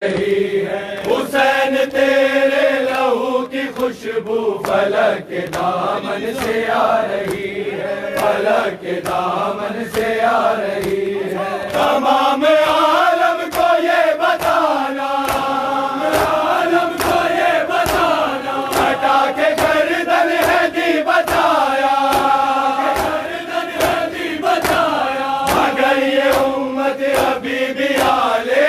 रही है हुसैन तेरे लहू की खुशबू फलक के दामन से आ रही है, फलक के दामन से आ रही है। तमाम आलम को ये बताना, आलम को ये बताना, हटा के गर्दन है दी बचाया, गर्दन है दी बचाया। मगर ये उम्मत अभी भी आले,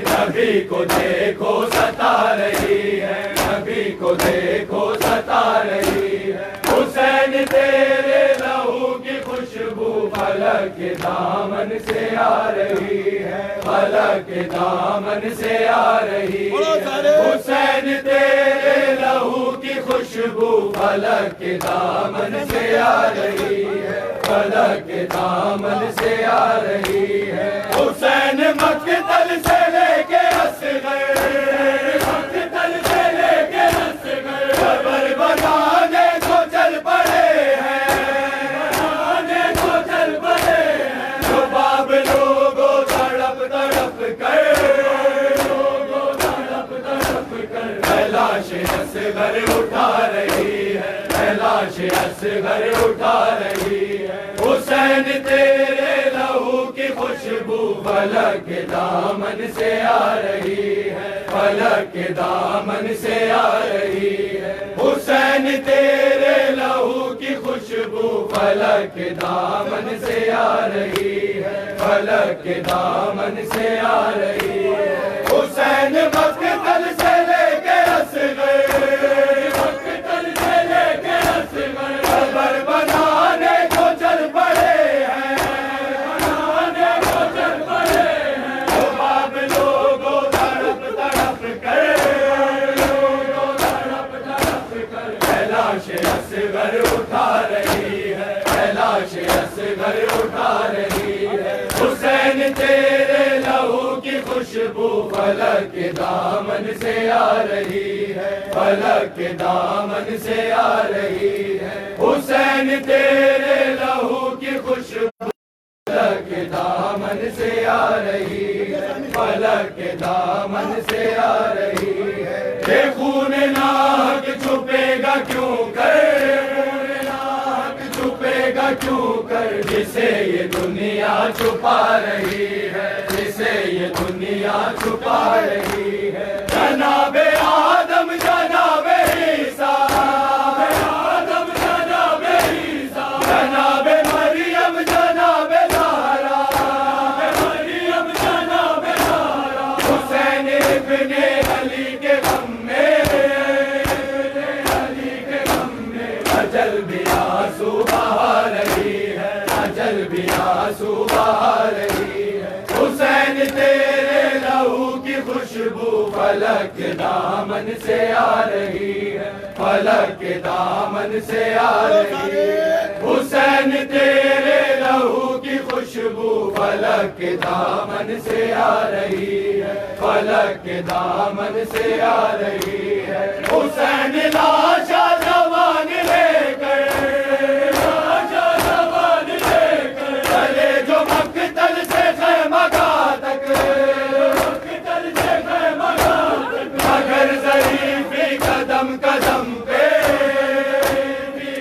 नबी को देखो सता रही है, नबी को देखो सता रही है। हुसैन तेरे लहू की खुशबू फलक के दामन से आ रही है, फलक के दामन से आ रही है। हुसैन तेरे लहू की खुशबू फलक के दामन से आ रही है, फलक के दामन से आ रही है। हुसैन मक्तल से लेके असगर, मक्तल से लेके असगर, खबर बनाने को चल पड़े हैं, बनाने को चल पड़े हैं। जो बाब लोगों तड़प तड़प कर, लोगों तड़प तड़प कर, कैलाश असगर उठा रही है, कैलाश असगर उठा रही है। हुसैन तेरे लहू की खुशबू फलक के दामन से आ रही है, फलक के दामन से आ रही है। हुसैन तेरे लहू की खुशबू फलक के दामन से आ रही है, फलक के दामन से आ रही है। हुसैन मक्तल से लेके असगर, मक्तल से लेके असगर, खबर बनाने को चल पड़े हैं, बनाने को चल पड़े हैं। जो बाब लोगों तड़प तड़प कर, लोगों तड़प तड़प कर, कैलाश असगर उठा रही है, कैलाश असगर उठा रही है। हुसैन तेरे लहू की खुशबू फलक के दामन से आ रही है, फलक के दामन से आ रही है। हुसैन तेरे लहू की खुशबू फलक के दामन से आ रही है, फलक के दामन से आ रही है। ये खून नाहक छुपेगा क्यों कर, खून नाहक छुपेगा क्यों कर, जिसे ये दुनिया छुपा रही है, जिसे ये दुनिया छुपा रही है। जनाबे आदम जनाबे ईसा, आदम जनाबे ईसा, जनाबे मरियम जनाबे ज़हरा, मरियम जनाबे ज़हरा। हुसैन इब्ने अली के गम में, अली के गम में अजल भी आंसू बहा रही है, अजल भी आंसू बहा रही है। हुसैन तेरे लहू की खुशबू फलक के दामन से आ रही है, फलक के दामन से आ रही है। हुसैन तेरे लहू की खुशबू फलक के दामन से आ रही है, फलक के दामन से आ रही है। हुसैन लाशा जवान लेकर, लाशा जवान लेकर चले जो मक्तल से खैमगा तक, मक्तल से खैमगा तक। मगर ज़रीफ़ी कदम कदम पे,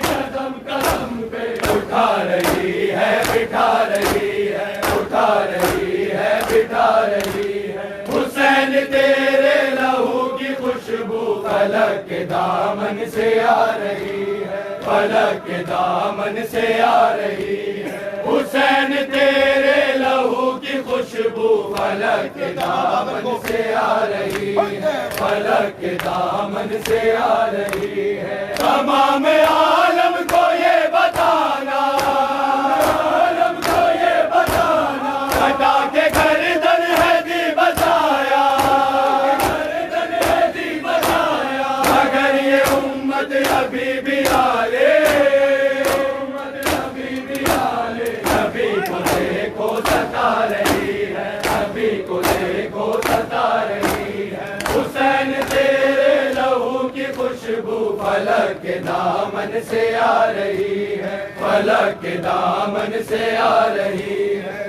कदम कदम पे उठा रही है, बिठा रही है, उठा रही है, बिठा रही है। हुसैन तेरे लहू की खुशबू फलक के दामन से आ रही है, फलक के दामन से आ रही है। हुसैन तेरे लहू की खुशबू फलक के दामन से आ रही है, फलक के दामन से आ रही है। तमाम आलम को ये बताना, आलम को ये बताना, हटा के गर्दन है दी बचाया, गर्दन है दी बचाया। मगर ये उम्मत अभी भी आले, उम्मत अभी भी आले, नबी को देखो सता रही है, नबी को देखो सता रही है। हुसैन तेरे लहू की खुशबू फलक के दामन से आ रही है, फलक के दामन से आ रही है।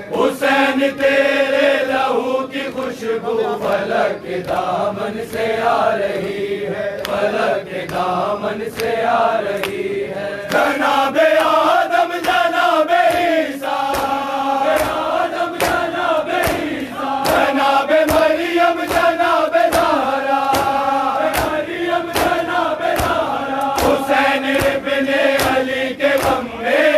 हुसैन तेरे लहू की खुशबू फलक के दामन से आ रही है, फलक के दामन से आ रही है। जनाबे आदम जनाबे ईसा, आदम जनाबे ईसा, जनाबे मरियम जनाबे ज़हरा, मरियम जनाबे ज़हरा। हुसैन इब्ने अली के गम में,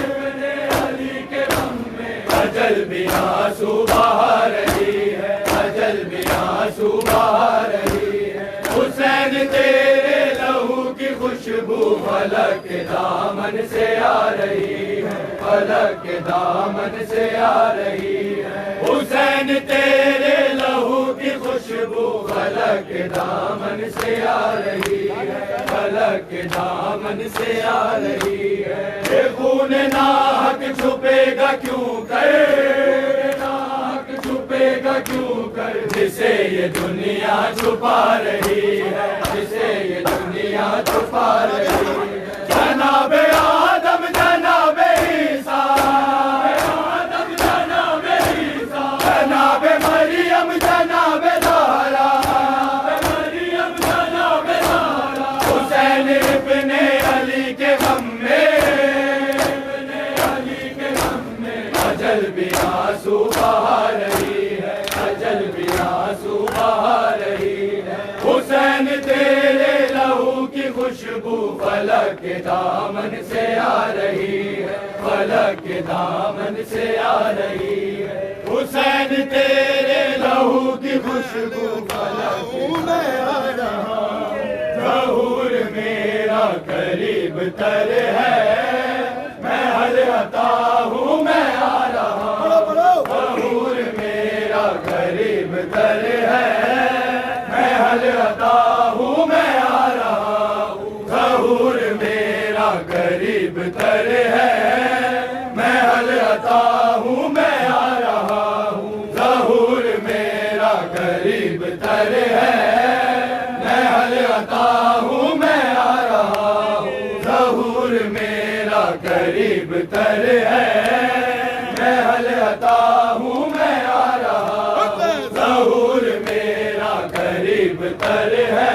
इब्ने अली के गम में अजल भी आंसू बहा रही है, अजल भी आंसू बहा रही है। हुसैन तेरे लहू की खुशबू फलक के दामन से आ रही है, फलक के दामन से आ रही है। हुसैन तेरे लहू की खुशबू फलक के दामन से आ रही है, फलक के दामन से आ रही है। ये खून नाहक छुपेगा क्यों कर, नाहक छुपेगा क्यों कर, जिसे ये दुनिया छुपा रही है, जिसे ये दुनिया छुपा रही है। जनाबे आदम जनाबे ईसा, आदम जनाबे ईसा, जनाबे मरियम जनाबे ज़हरा, मरियम जनाबे ज़हरा। हुसैन इब्ने अली के गम में, इब्ने अली के गम में अजल भी आंसू बहा रही है, अजल भी आंसू बहा रही है। हुसैन तेरे लहू की खुशबू फलक के दामन से आ रही है, फलक के दामन से आ रही है। हुसैन तेरे लहू की खुशबू फलक में आ रहा, ज़हूर मेरा करीब तर है, मैं हल अता हूँ मैं आ रहा, ज़हूर मेरा करीब तर है, मैं हल अता हूँ मैं आ रहा हूँ। ज़हूर मेरा करीब तर है, मैं हल अता हूँ मैं आ रहा हूँ। ज़हूर मेरा करीब तर है, मैं हल अता हूँ मैं आ रहा हूँ। ज़हूर मेरा करीब तर है, मैं हल अता हूँ मैं आ रहा हूँ। ज़हूर मेरा करीब तर है,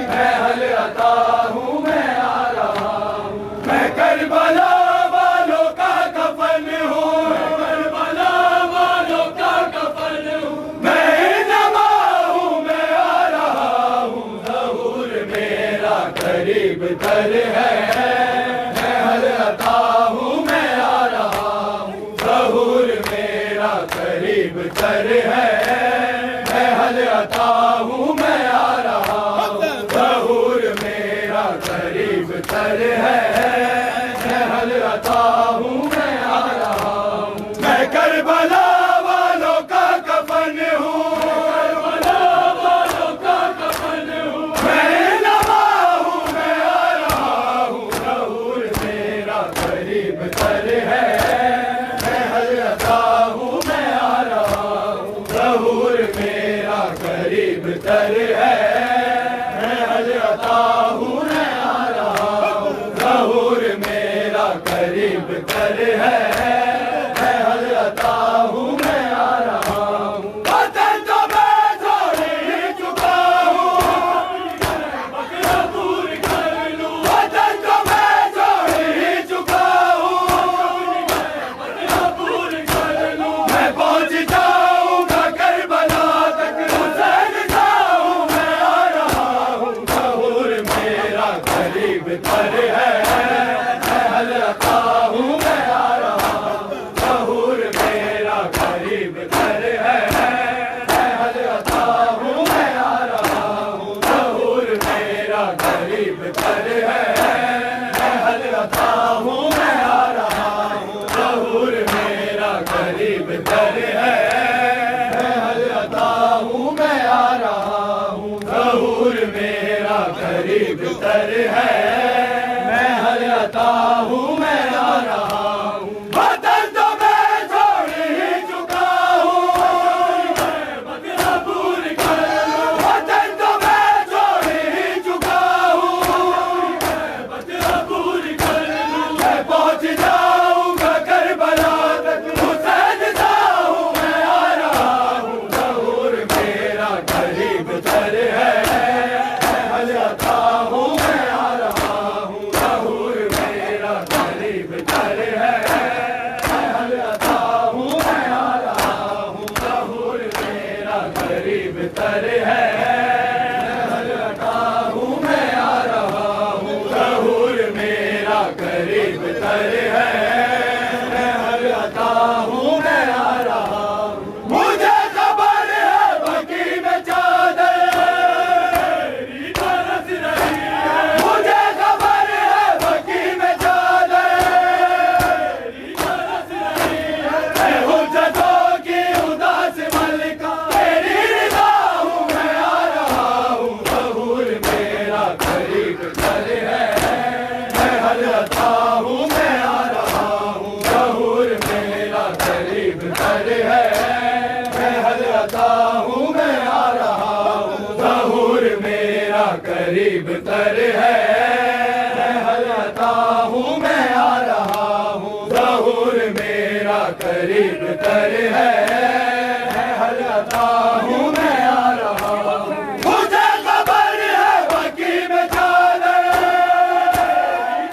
मैं हल अता हूँ मैं आ रहा हूँ। मैं करबला वालों का कफन हूँ, करबला वालों का कफन हूँ। मैं नमा हूँ मैं आ रहा हूँ। ज़हूर मेरा करीब तर है, मैं हल अता हूँ मैं आ रहा हूँ। ज़हूर मेरा करीब तर है, मैं हल अता हूँ मैं आ रहा हूँ। ज़हूर मेरा करीब तर है, मैं हल अता हूँ मैं आ रहा हूँ। मैं करबला वालों का कफन हूँ, करबला वालों का कफन हूँ। मैं नमा हूँ मैं आ रहा हूँ। ज़हूर मेरा करीब तर है, मैं हल अता हूँ मैं आ रहा हूँ। ज़हूर मेरा करीब तर है, मैं हल अता हूँ मैं आ रहा हूँ। ज़हूर मेरा करीब तर है, मैं हल अता हूँ मैं आ रहा हूँ। वतन तो मैं छोड़ ही चुका हूँ, बकरा दूर कर लूँ। वतन तो मैं छोड़ ही चुका हूँ, बकरा दूर कर लूँ। मैं पहुँच जाऊँगा करबला तक, हुसैन जाऊँ मैं आ रहा हूँ। ज़हूर मेरा करीब तर है, मैं हल अता हूँ मैं आ रहा हूँ। ज़हूर मेरा करीब तर है, मैं हल अता हूँ मैं आ रहा हूँ। ज़हूर मेरा करीब तर है, मैं हल अता हूँ मैं आ रहा हूँ। ज़हूर मेरा करीब तर है, मैं हल अता हूँ मैं आ रहा हूँ। ज़हूर मेरा करीब तर है, मैं हल अता हूँ मैं आ रहा हूँ। वतन तो मैं छोड़ ही चुका हूँ, बकरा दूर कर लूँ। वतन तो मैं छोड़ ही चुका हूँ, बकरा दूर कर लूँ। मैं पहुँच जाऊँगा करबला तक, हुसैन हलता हूँ मैं आ रहा हूँ, ज़हूर मेरा करीब तर है, हलता हूँ मैं आ रहा हूँ, ज़हूर मेरा करीब तर है, हलता हूँ मैं आ रहा हूँ। मुझे खबर है बकी में चादर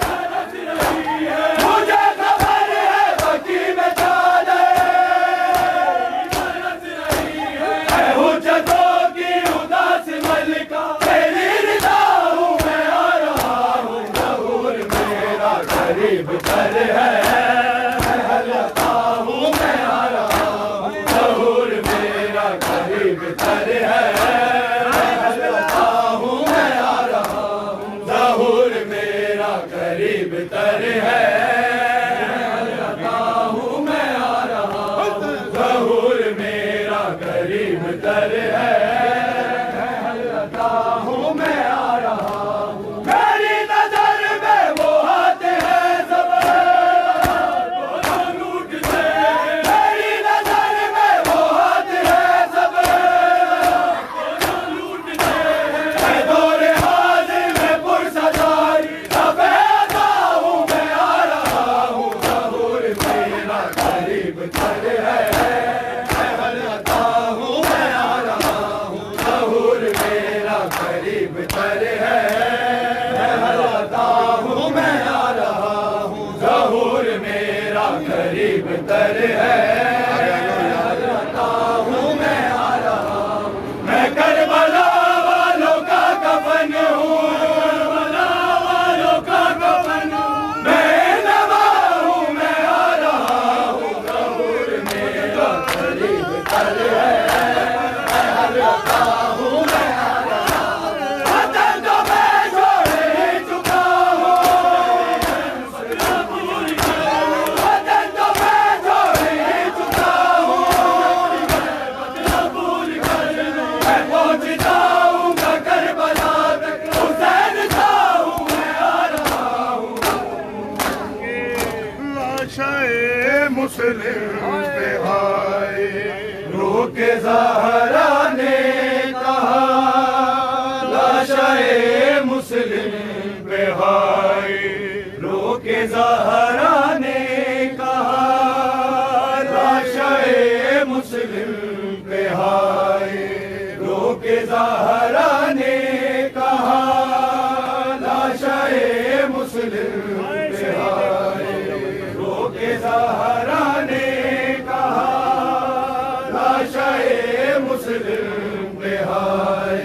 बरस रही है, मुझे खबर है बकी में चादर बरस रही है, हुज्जतों की उदास मलिका तेरी रिदा हूँ मैं आ रहा हूँ, ज़हूर मेरा करीब तर है, हलता हूँ मैं आ रहा हूँ, ज़हूर मेरा करीब तर है, हलता हूँ मैं आ रहा हूँ, ज़हूर मेरा करीब तर है, हलता हूँ मैं आ रहा हूँ, ज़हूर मेरा करीब तर है, हलता हूँ मैं आ रहा हूँ। मेरी नजर में वो आते हैं सब को लूटते, मेरी नजर में वो आते हैं सब को लूटते, मैं दौरे हाजिर में पुरसदारी दफे अता हूँ मैं आ रहा हूँ, ज़हूर मेरा करीब तर है, हलता हूँ मैं आ रहा हूँ, ज़हूर मेरा करीब तर है, हलता हूँ मैं आ रहा हूँ, ज़हूर मेरा करीब तर है, हलता हूँ मैं आ रहा हूँ। मैं करबला वालों का कफन हूँ, करबला वालों का कफन हूँ, मैं नवा हूँ मैं आ रहा हूँ, ज़हूर मेरा करीब तर है, हलता हूँ मैं आ रहा हूँ। वतन तो मैं छोड़ ही चुका हूँ, वतन तो मैं छोड़ ही चुका हूँ, मैं पहुँच जाऊँगा करबला तक, हुसैन सा हूँ मैं आ रहा हूँ। लाशाए मुस्लिम पे आए, रूह के ज़हरा ने कहा, लाशाए मुस्लिम पे हाय, रूह के ज़हरा ने कहा, लाशाए मुस्लिम पे हाय, रूह के ज़हरा ने कहा, लाशाए मुस्लिम पे हाय, रूह के ज़हरा ने कहा, लाशाए मुस्लिम पे हाय,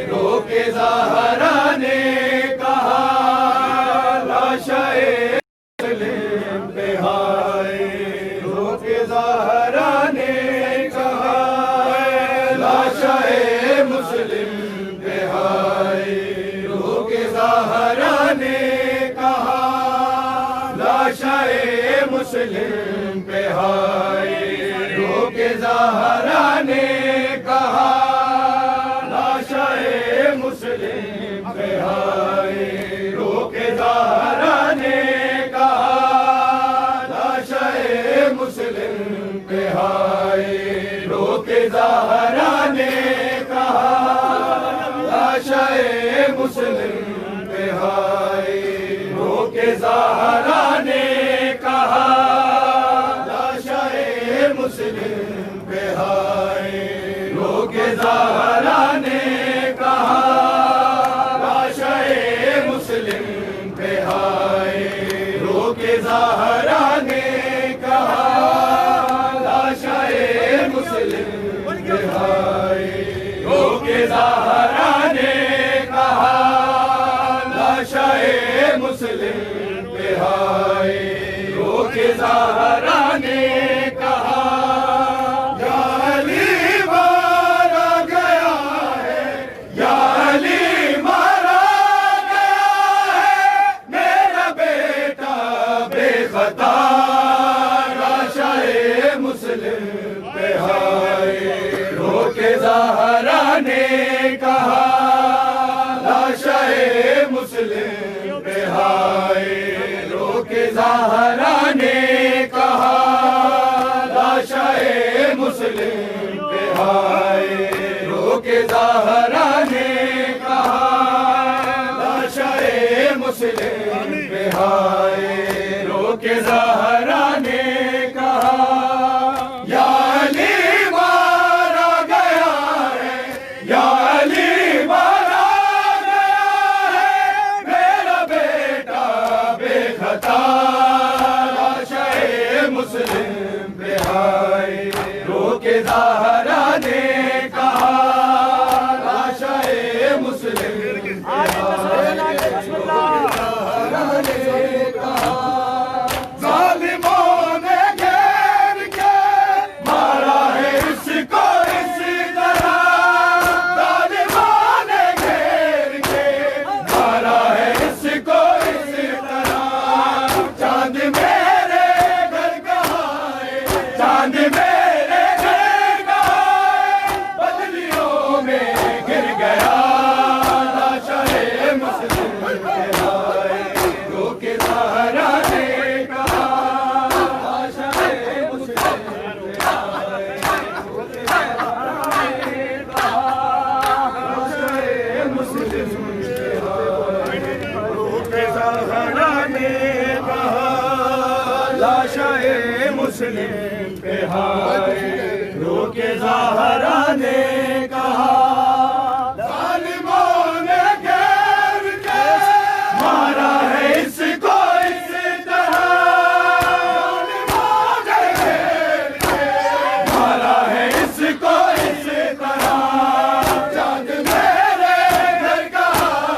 रूह के ज़हरा ने कहा, लाशाए मुस्लिम पे हाय, रूह के ज़हरा ने कहा, लाशाए मुस्लिम पे हाय, रूह के ज़हरा ने कहा, लाशाए मुस्लिम पे हाय, रूह के ज़हरा ने कहा, लाशाए मुस्लिम पे हाय, रूह के ज़हरा ने कहा, लाशाए मुस्लिम पे हाय, रूह के ज़हरा ने कहा, लाशाए मुस्लिम पे हाय, रूह के ज़हरा ने कहा, लाशाए मुस्लिम पे हाय, रूह के ज़हरा ने कहा, लाशाए मुस्लिम पे हाय, रूह के ज़हरा ने कहा, लाशाए मुस्लिम पे हाय, रूह के ज़हरा ने कहा, लाशाए मुस्लिम पे हाय, रूह के ज़हरा ने कहा, या अली मारा गया है, या अली मारा गया है, मेरा बेटा बेखता, लाशाए मुस्लिम पे हाय, रूह के ज़हरा ने कहा, लाशाए मुस्लिम पे हाय, रूह के ज़हरा ने कहा, लाशाए मुस्लिम पे हाय रोके ज़हरा ने कहा लाशाए मुस्लिम पे हाय रोके ज़हरा ने कहा या अली मारा गया है या अली मारा गया है मेरा बेटा बेखता लाशाए मुस्लिम पे हाय रोके ज़हरा ने कहा लाशाए मुस्लिम पे हाय जालिमों ने घेर के मारा है इसको इस तरह जालिमों ने घेर के मारा है इसको इस तरह चांद मेरे घर का है चांद मेरे घर का है बदलियों में गिर गया लाशाए मुस्लिम पे हाय रोके ज़हरा ने कहा लाशाए मुस्लिम पे हाय रोके ज़हरा ने कहा लाशाए मुस्लिम पे हाय रोके ज़हरा ने कहा लाशाए मुस्लिम पे हाय रोके ज़हरा ने कहा जालिमों ने घेर के मारा है इसको इस तरह जालिमों ने घेर के मारा है इसको इस तरह चांद मेरे घर का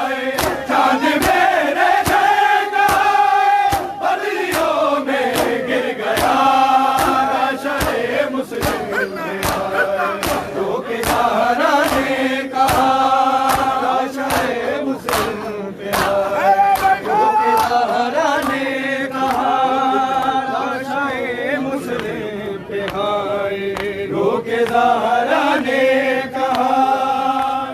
है चांद मेरे घर का है बदलियों में गिर गया लाशाए मुस्लिम पे हाय रोके ज़हरा ने कहा लाशाए मुस्लिम पे हाय रोके ज़हरा ने कहा लाशाए मुस्लिम पे हाय रोके ज़हरा ने कहा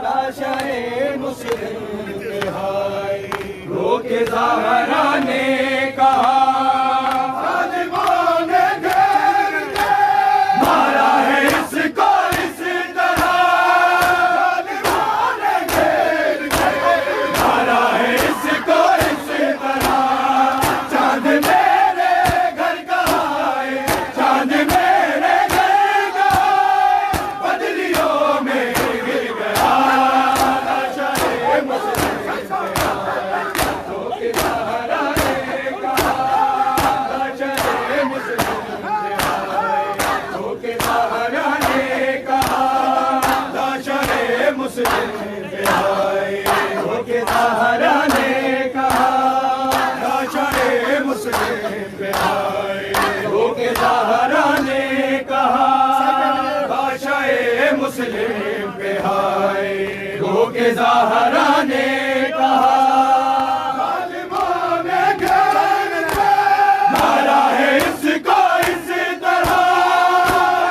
लाशाए मुस्लिम पे हाय रोके ज़हरा ने कहा जालिमों ने घेर के मारा है इसको इस तरह जालिमों ने घेर के मारा है इसको इस तरह चांद मेरे घर का है चांद मेरे घर का है बदलियों में गिर गया लाशाए मुस्लिम पे हाय रोके ज़हरा ने कहा लाशाए मुस्लिम पे हाय रोके ज़हरा ने कहा लाशाए मुस्लिम पे हाय रोके ज़हरा ने कहा लाशाए मुस्लिम पे हाय रोके ज़हरा ने कहा लाशाए मुस्लिम पे हाय रोके ज़हरा ने कहा जालिमों ने घेर के मारा है इसको इस तरह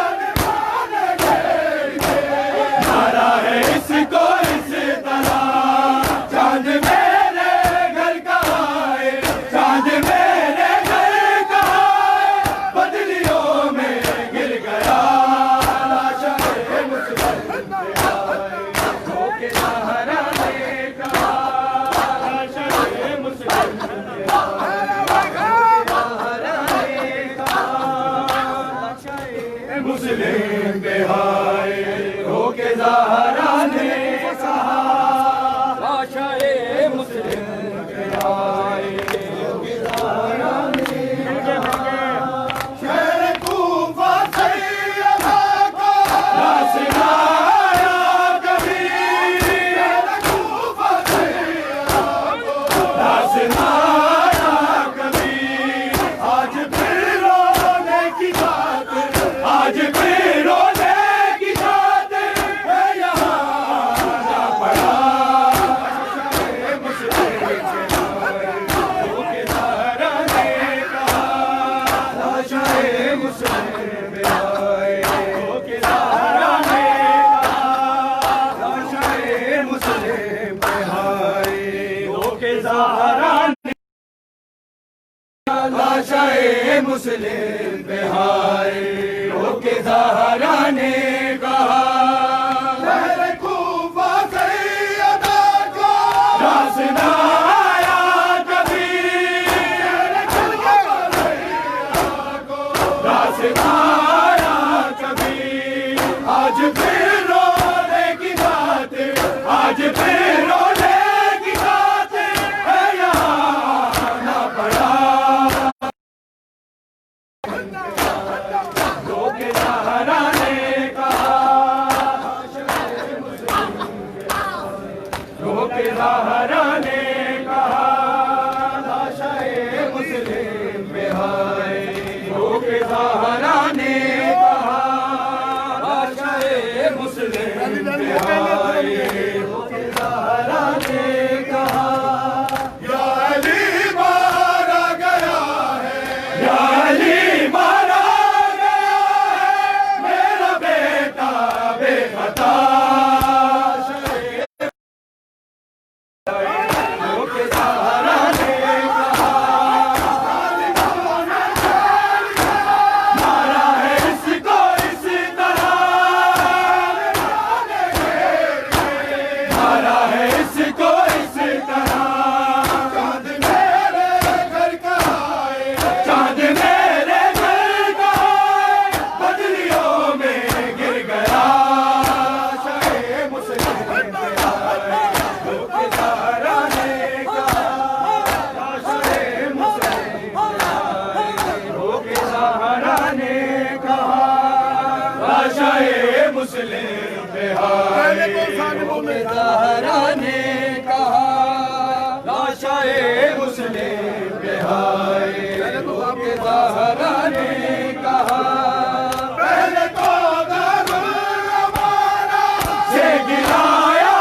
जालिमों ने घेर के मारा है इसको इस तरह चांद मेरे घर का है चांद मेरे घर का है बदलियों में गिर गया लाशाए मुस्लिम पे हाय रोके ज़हरा ने कहा लाशाए मुस्लिम पे हाय ज़हरा ने कहा लाशाए मुस्लिम पे हाय रोके ज़हरा ने कहा लाशाए मुस्लिम पे हाय रोके ज़हरा ने कहा शहर कूफा सैयदा को ना सुनाया कभी शहर कूफा सैयदा को ना सुनाया कभी आज फिर रोने की बात आज फिर रोने की बात है यहाँ आना पड़ा लाशाए मुस्लिम पे हाय रोके ज़हरा ने कहा लाशाए मुस्लिम पे हाय रोके ज़हरा ने कहा लाशाए मुस्लिम पे हाय रोके ज़हरा ने लाशाए मुस्लिम पे हाय रोके ज़हरा ने कहा लाशाए मुस्लिम पे हाय। ज़हरा ने कहा लाशाए मुस्लिम पे हाय। ज़हरा ने कहा पहले तो दारुल अमाना से गिराया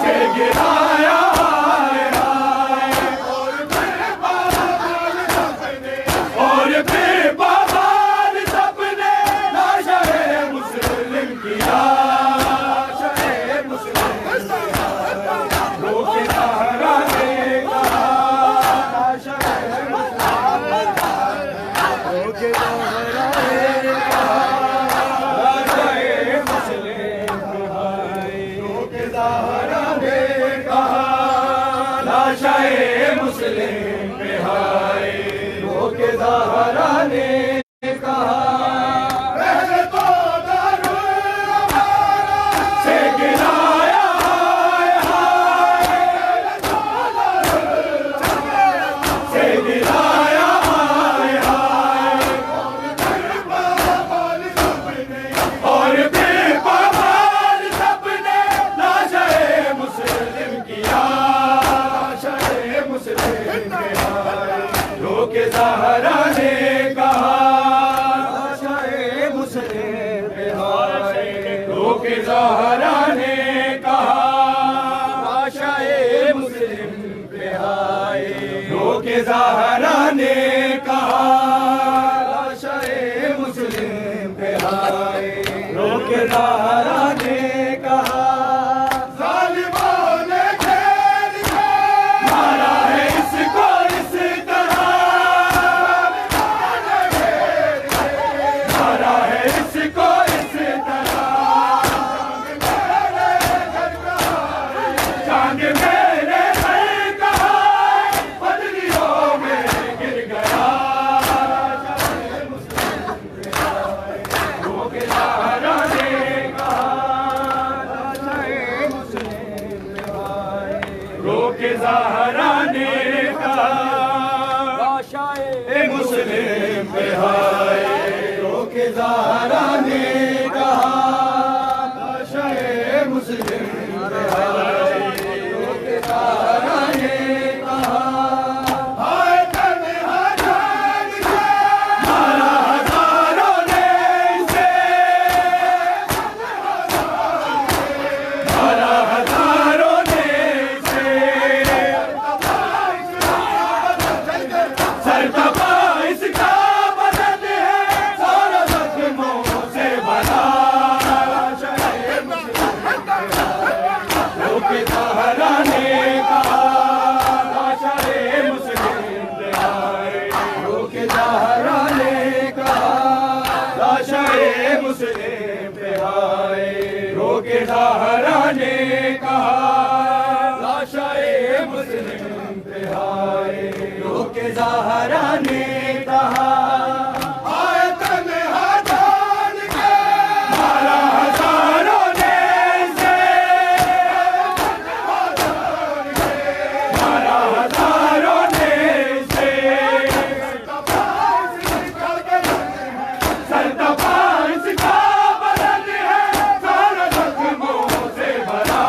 से गिराया और फिर बाबाल सबने लाशाए मुस्लिम किया। लाशाए मुस्लिम रोके ज़हरा ने कहा लाशाए रोके ज़हरा ने कहा लाशाए मुस्लिम पे हाय। रोके ज़हरा ने कहा लाशाए मुस्लिम पे हाय। रोके ज़हरा ने कहा पहले तो दारुल अमाना से गिराया से गिराया और फिर बाबाल सबने लाशाए मुस्लिम किया। लाशाए मुस्लिम पे हाय। रोके ज़हरा ने कहा लाशाए मुस्लिम पे हाय। रोके ज़हरा ने कहा लाशाए मुस्लिम पे हाय। रोके ज़हरा ने कहा लाशाए मुस्लिम पे हाय। रोके ज़हरा ने कहा ज़ालिमों ने घेर के मारा है इसको इस तरह। मारा है इसको इस तरह। चांद मेरे घर का बदलियों में गिर गया। रोके ज़हरा ने कहा लाशाए मुस्लिम पे हाय। रोके ज़हरा ने कहा लाशाए मुस्लिम पे हाय। रोके ज़हरा ने कहा लाशाए मुस्लिम पे हाय। रोके ज़हरा ने कहा हाय तन्हा जान से मारा हज़ारों ने इसे। मारा हज़ारों ने इसे। सरतबा इसका बदन है सारा जख्मों से भरा। लाशाए मुस्लिम पे हाय। रोके ज़हरा ने कहा लाशाए मुस्लिम पे हाय। रोके ज़हरा ने कहा लाशाए मुस्लिम पे हाय। रोके ज़हरा ने कहा लाशाए मुस्लिम पे हाय। रोके ज़हरा ने कहा हाय तन्हा जान के मारा हज़ारों ने इसे। मारा हज़ारों ने इसे। सरतबा इसका बदन है सारा जख्मों से भरा।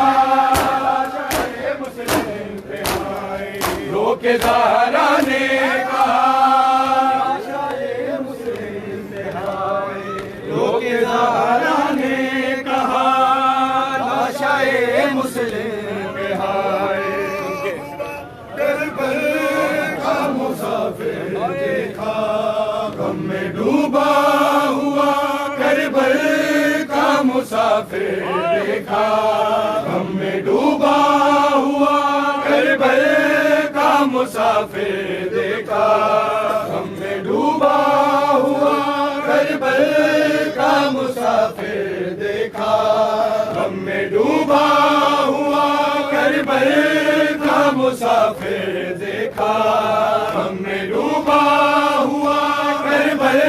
लाशाए मुस्लिम पे हाय। रोके ज़हरा ने कहा लाशाए मुस्लिम पे हाय। रोके ज़हरा ने कहा लाशाए मुस्लिम पे हाय। करबल का मुसाफिर देखा गम में डूबा हुआ। करबल का मुसाफिर देखा गम में डूबा हुआ। करबल का मुसाफिर देखा गम में डूबा हुआ। करबल का मुसाफिर देखा गम में डूबा हुआ। करबल का मुसाफिर देखा गम में डूबा हुआ। करबल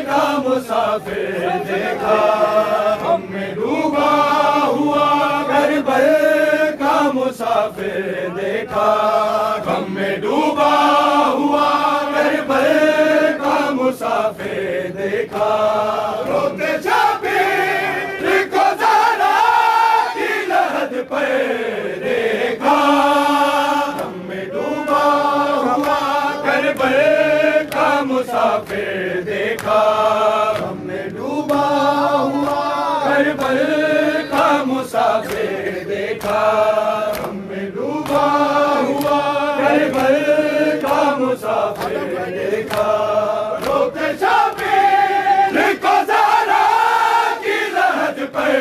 का मुसाफिर देखा गम में डूबा हुआ। करबल का मुसाफिर देखा गम में डूबा हुआ। करबल मुसाफिर देखा, रोते शाबीर को ज़हरा की लहद पर देखा, गम में डूबा हुआ करबल का मुसाफिर देखा, गम में डूबा हुआ करबल का मुसाफिर देखा, गम में डूबा हुआ करबल का मुसाफिर देखा, रोते शाबीर को ज़हरा की लहद पर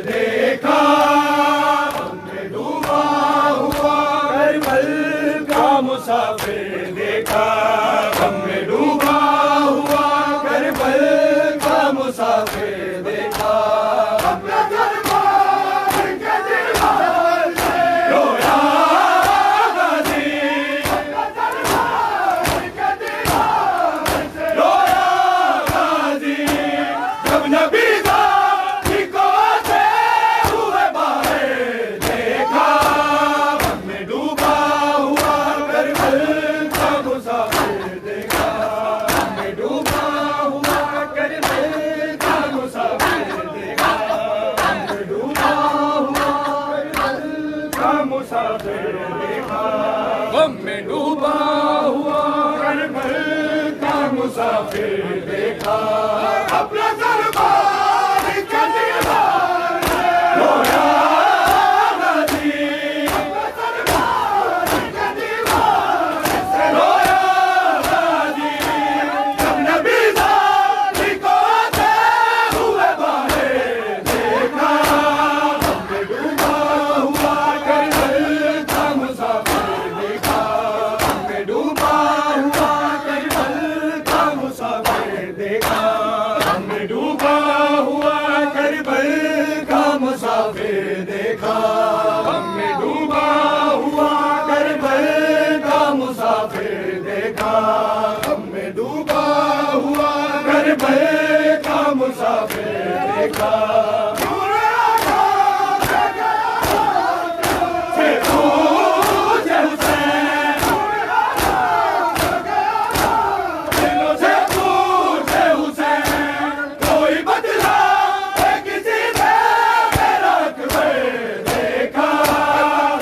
देखा, गम में डूबा हुआ करबल का मुसाफिर देखा, गम में डूबा हुआ करबल का मुसाफिर देखा, अपना दरबार के दीवार से रोया गाज़ी, अपना दरबार के दीवार से रोया गाज़ी, जब नबी ज़ाती को आते हुए बाहर देखा, गम में डूबा हुआ करबल का मुसाफिर देखा, गम में डूबा हुआ करबल का मुसाफिर देखा, गम में डूबा हुआ करबल का मुसाफिर देखा, गम में डूबा हुआ करबल का मुसाफिर देखा, अपना दरबार के दीवार से रोया गाज़ी, अपना दरबार के दीवार से रोया गाज़ी, जब नबी ज़ाती को आते हुए बाहर देखा, गम में डूबा हुआ करबल का मुसाफिर देखा, गम में डूबा हुआ करबल का मुसाफिर देखा, गम में डूबा हुआ करबल का मुसाफिर देखा, गम में डूबा हुआ करबल का मुसाफिर देखा, गम में डूबा हुआ करबल का मुसाफिर देखा, नूरे आका से पूछे हुसैन, दिलों से पूछे हुसैन, कोई बदला है किसी ने मेरा अकबर देखा,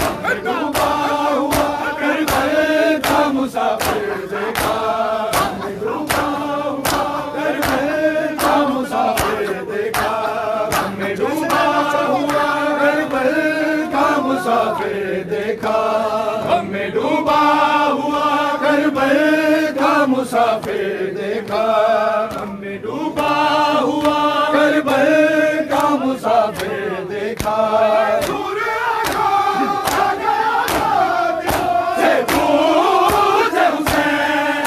गम में डूबा हुआ करबल का मुसाफिर देखा, गम में डूबा हुआ करबल का मुसाफिर देखा, गम में डूबा हुआ करबल का मुसाफिर देखा, गम में डूबा हुआ करबल का मुसाफिर देखा, गम में डूबा हुआ करबल का मुसाफिर देखा, नूरे आका से पूछे हुसैन,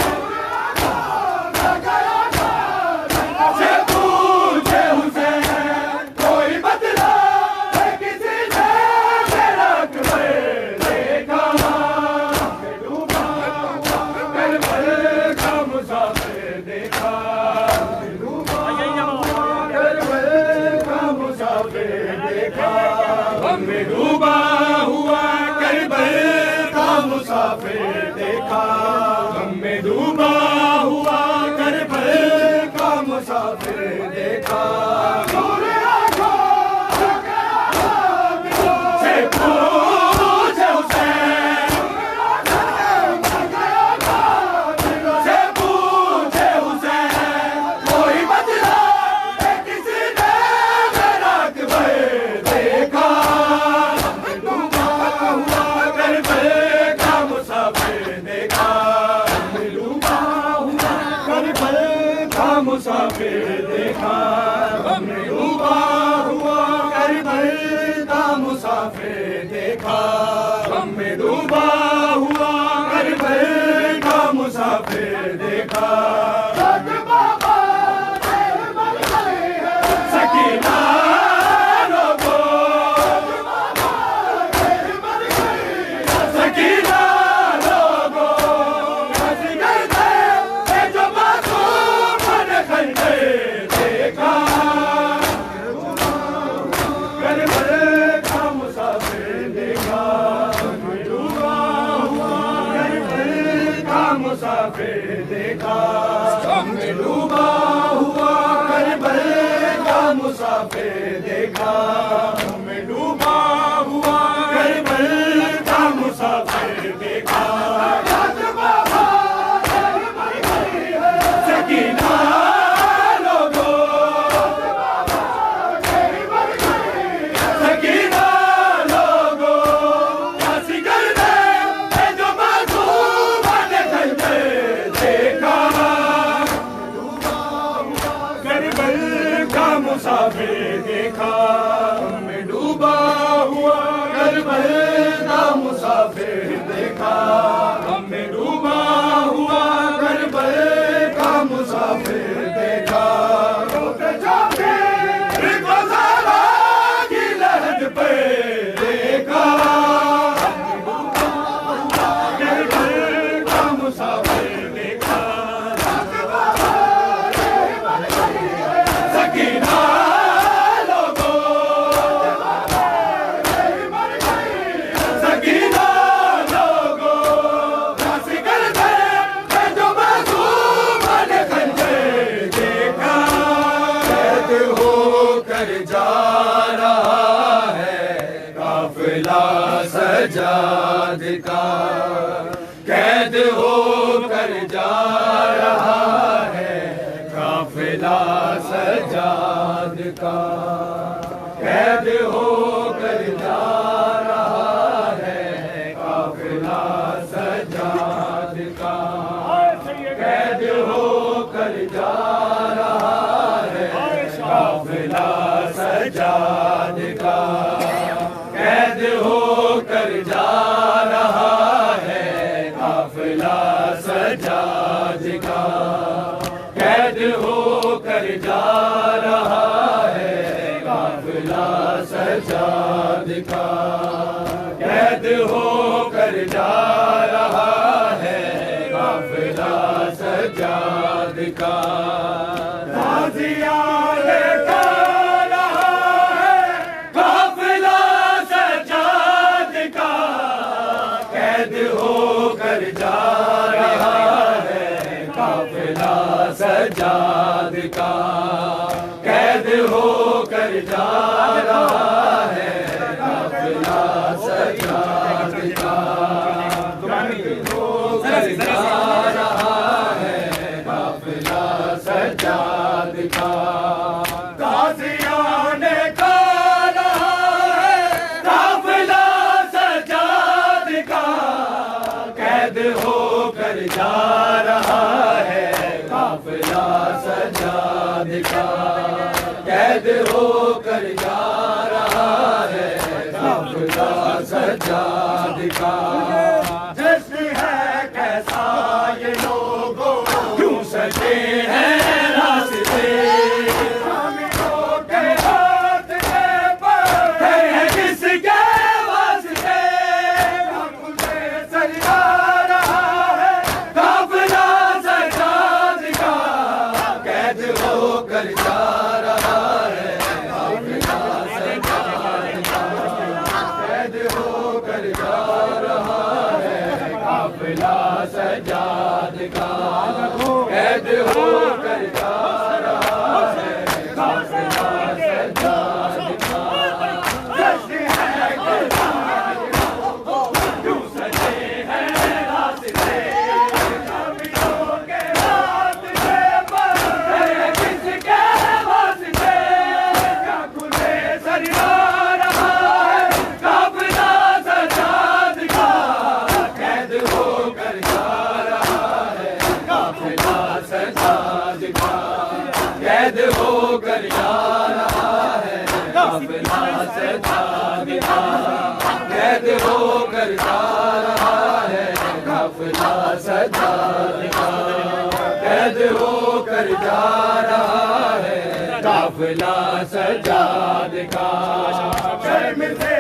से पूछे हुसैन, कोई बदला है किसी ने मेरा अकबर देखा, गम में डूबा हुआ करबल का मुसाफिर देखा, गम में डूबा हुआ करबल का मुसाफिर देखा, गम में डूबा हुआ करबल का मुसाफिर देखा, गम में डूबा हुआ करबल का मुसाफिर देखा, नूरे आका से पूछे हुसैन, से पूछे हुसैन, कोई बदला है किसी ने मेरा अकबर देखा, गम में डूबा हुआ करबल का मुसाफिर देखा, गम में डूबा हुआ करबल का मुसाफिर देखा, गम में डूबा हुआ करबल का मुसाफिर देखा, गम में डूबा हुआ करबल का मुसाफिर देखा, सकीना रोको, सकीना रोको, हंस गए थे जो मासूम ने खंजर देखा, करबल का मुसाफिर देखा, गम में डूबा हुआ करबल का मुसाफिर देखा, गम में डूबा मुसाफिर देखा, में डूबा हुआ करबल का मुसाफिर देखा। सकीना लोगों, सकीना लोगों, ऐसी गर्दे है जो मासूम ने खंजर देखा। करबल का मुसाफिर देखा, में डूबा हुआ करबल का मुसाफिर देखा, में डूबा हुआ करबल का मुसाफिर देखा। ज़ारा की लहद पे देखा, करबल का मुसाफिर देखा। सकीना लोगों, सकीना लोगों, ऐसी गर्दे है जो मासूम ने खंजर देखा। कैद होकर जा रहा है काफिला सजाद का, कैद होकर जा रहा है काफिला सजाद का, कैद होकर जा रहा है काफिला सजाद का, कैद होकर जा रहा है काफिला सजाद का, कैद होकर जा रहा है काफिला सजाद का, कैद होकर जा रहा है काफिला सजाद का, कैद होकर जा रहा है काफिला सजाद का। ताज़िया लेकर रहा है काफिला सजाद का, कैद होकर जा रहा है काफिला सजाद का, कैद होकर जा रहा है काफिला सजाद का, कैद होकर जा रहा है काफिला सजाद का। ताज़िया ने कहा है काफिला सजाद का, कैद होकर जा रहा है काफिला सजाद का, कैद होकर जा रहा है काफिला सजाद का। जश्न है कैसा ये लोगों, क्यों सजे हैं रास्ते, हामियों के हाथ के पर है किसके वास्ते, खुले सजा रहा है काफिला सजाद का, कैद होकर जा रहा है काफिला सजाद का, कैद होकर जा रहा है काफिला सजाद का, कैद होकर जा रहा है काफिला सजाद का। जश्न है कैसा ये लोगों, क्यों सजे हैं रास्ते, हामियों के हाथ के पर है किसके वास्ते, क्या खुले सजा रहा है काफिला सजाद का, कैद होकर जा रहा है काफिला सजाद का, कैद होकर जा रहा है काफिला सजाद का, कैद होकर जा रहा है काफिला सजाद का, कैद होकर जा रहा है काफिला सजाद का। शर्म से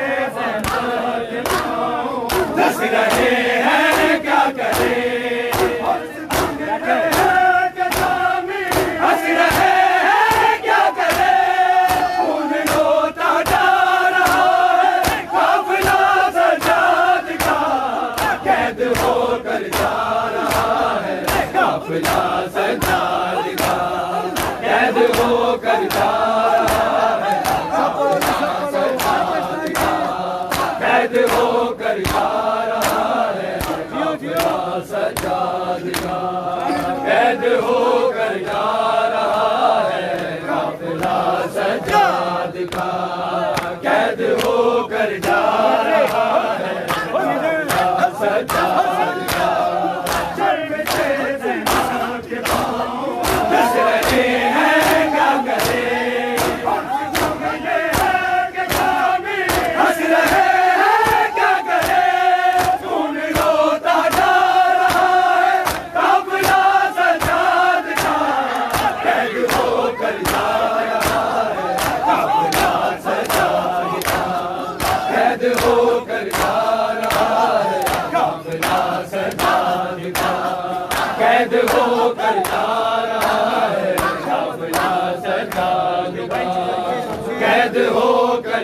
दस रहे हैं क्या करें, हंस रहे हैं क्या करें, खून रोता जा रहा है काफिला सजाद का, कैद होकर जा रहा है काफिला सजाद का, कैद होकर जा रहा है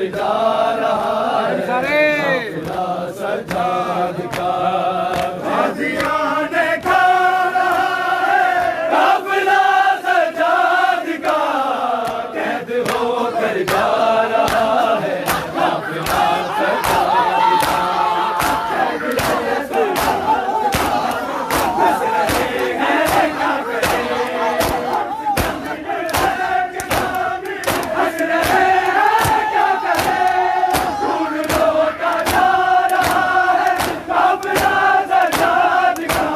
कर जा रहा है काफिला सजाद का। गाजियाने खा रहा है काफिला सजाद का, कैद होकर जा रहा है काफिला सजाद का। हंस रहे हैं क्या करें, हंस रहे हैं क्या करें, खून रोता जा रहा है काफिला सजाद का,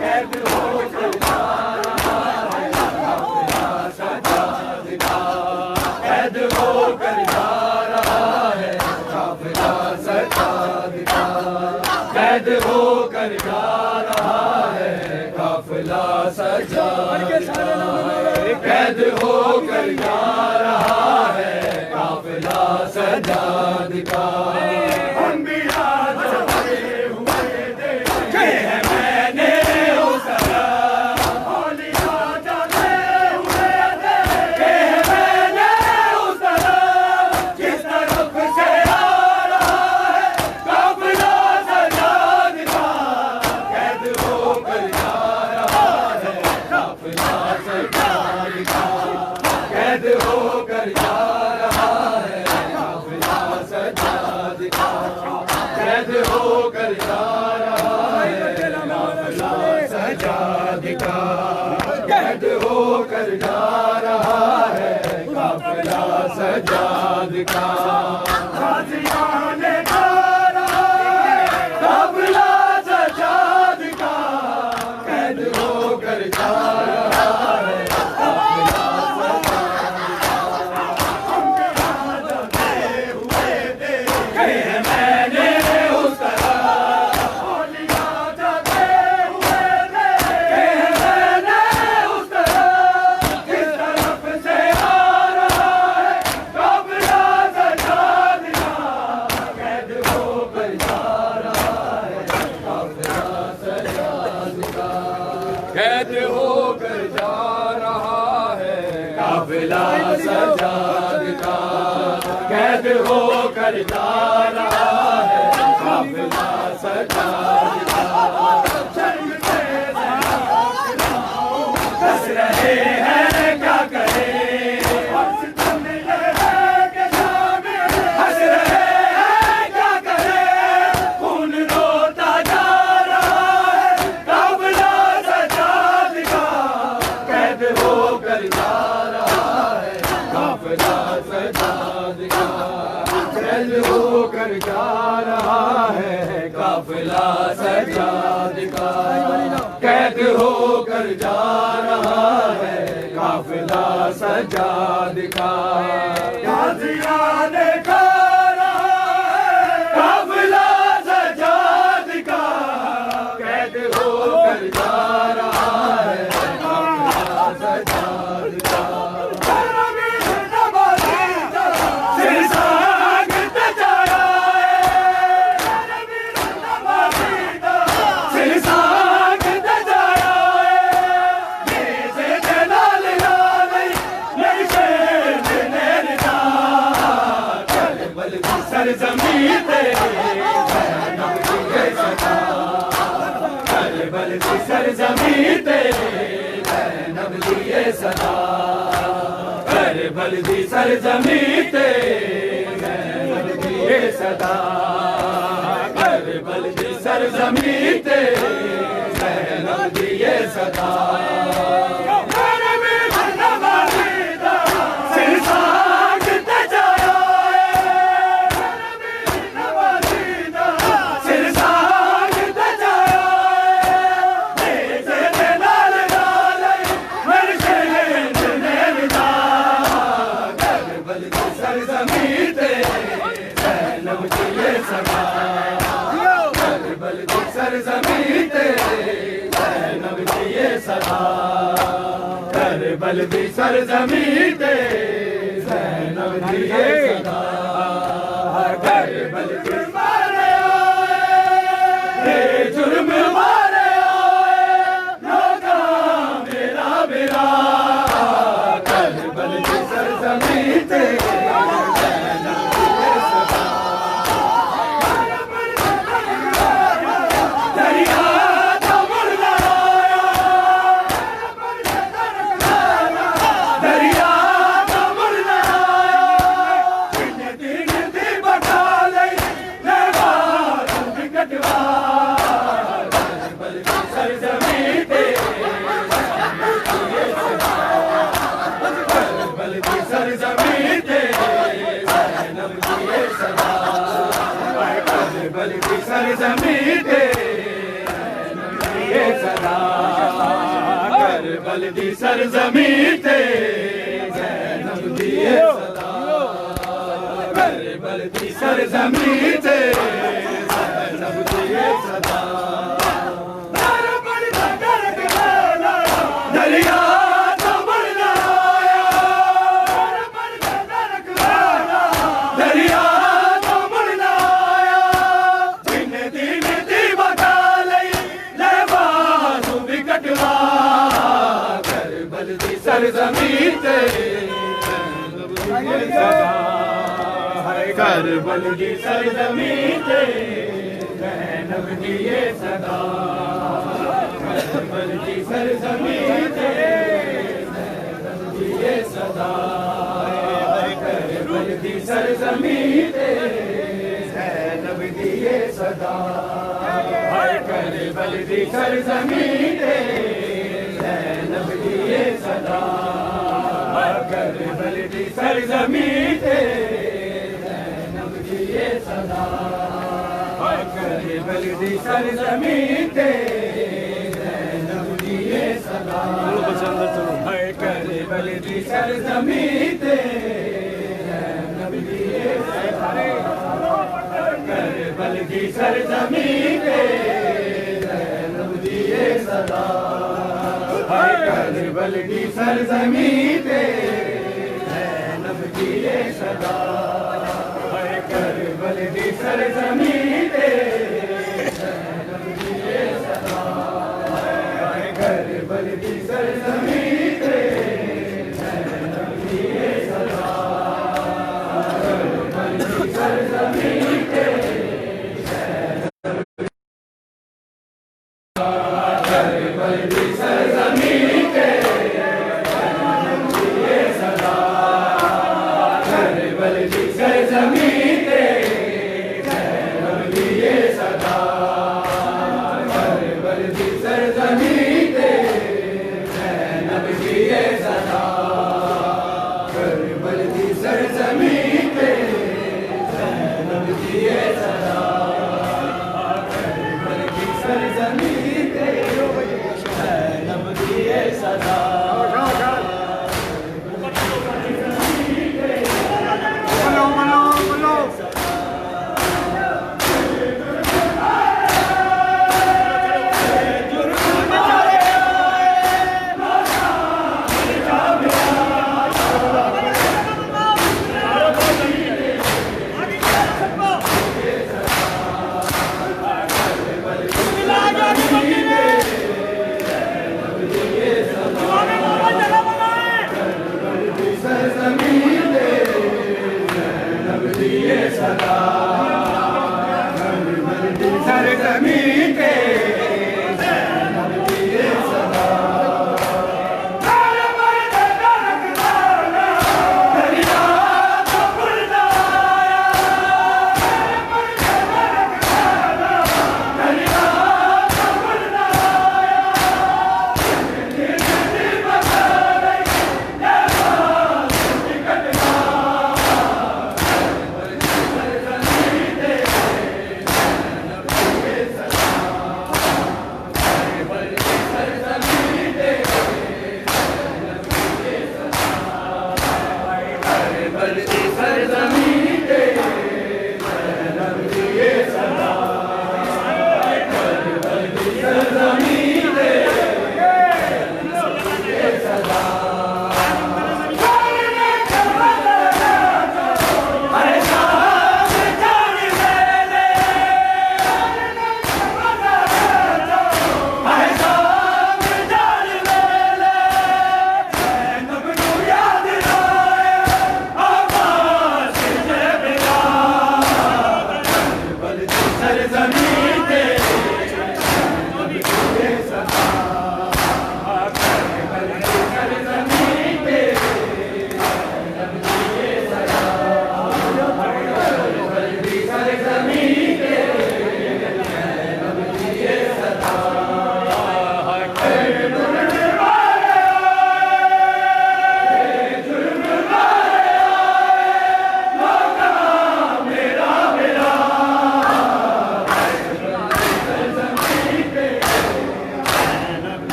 कैद होकर जा रहा है काफिला सजाद का, कैद होकर जा रहा है काफिला सजाद का, कैद होकर जा रहा है काफिला सजाद का, कैद होकर जा रहा है काफिला सजाद का। हम भी आज बड़े हुए देखे हैं मैंने उस तरह, औलिया जाते हुए देखे हैं मैंने उस तरह, जिस तरफ से आ रहा है काफिला सजाद का, कैद होकर जा रहा है काफिला सजाद का, कैद होकर जा रहा है काफिला सजाद का, कैद होकर जा रहा है काफिला सजाद का, कैद होकर जा रहा है काफिला सजाद का। गाजियाने खा रहा है काफिला सजाद का, कैद होकर जा रहा है काफिला सजाद का। हुए देखे हैं मैंने उस तरह, औलिया जाते हुए देखे हैं मैंने उस तरह, जिस तरफ से आ रहा है काफिला सजाद का, कैद होकर जा रहा है काफिला सजाद का, कैद होकर जा रहा है काफिला सजाद का, कैद होकर जा रहा है काफिला सजाद का। शर्मते हंस रहे हैं क्या करें, हंस रहे हैं क्या करें, खून रोता जा रहा है काफिला सजाद का, कैद होकर जा रहा है काफिला सजाद का, कैद होकर जा रहा है काफिला सजाद का, कैद होकर जा रहा है काफिला सजाद का। गाजियाने खा रहा है काफिला सजाद का, कैद होकर जा रहा है काफिला सजाद का। सिर सांगत जाया है, सिर सांगत जाया है, ये से जलाल लालई नहीं शेर ने रिदा, करबल की सरजमी तेरे ज़ैनब की ये सदा, करबल की सरजमी तेरे ज़ैनब की ये सदा, करबल की सरजमी तेरे ज़ैनब की ये सदा, करबल की सरजमी तेरे ज़ैनब की ये सदा। सिर सांगत जाया है, सिर सांगत जाया है, जैसे जलाल लालई हर शेर ने रिदा, करबल की सरजमी तेरे ज़ैनब की ये सदा, करबल की सरजमी तेरे ज़ैनब की ये सदा, करबल की सरजमी तेरे ज़ैनब की ये सदा, करबल की मारे आए जुर्म मारे आए नाकाम मेरा मेरा, करबल की सरजमी तेरे ज़ैनब दी सरजमी ते ज़ैनब दिए सदा करबल दी सरजमी ते ज़ैनब दिए सदा दरिया तो बढ़ना आया दरिया तो बढ़ना आया दिन दिन दी बता लई ले बाजू भी कटवा करबल दी सरजमीन ते करबल दी सरजमीन ते ज़ैनब दिए सदा करबल दी सरजमीन ते ज़ैनब दिए सदा करबल दी सरजमीन ते ज़ैनब दिए सदा करबल दी सरजमीन ते ज़ैनब दिए सदा करबल दी सरजमीन ते ज़ैनब दिए सदा करबल दी सरजमीन ते ज़ैनब दिए सदा करबल दी सरजमीन ते ज़ैनब दिए सदा करबल दी सरजमीन ते ज़ैनब दिए सदा करबल दी सरजमीन ते ज़ैनब दिए सदा करबल दी सरजमीन ते ज़ैनब दिए सदा करबल दी सरजमीन ते ज़ैनब दिए सदा करबल दी सरजमीन ते करबल दी सरजमीन ते ज़ैनब दिए सदा करबल दी सरजमीन ते ज़ैनब दिए सदा करबल दी सरजमीन ते ज़ैनब दिए सदा करबल दी सरजमीन ते ज़ैनब दिए सदा करबल दी सरजमीन ते ज़ैनब दिए सदा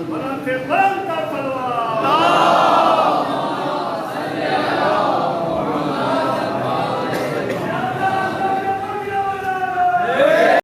मराठे बंद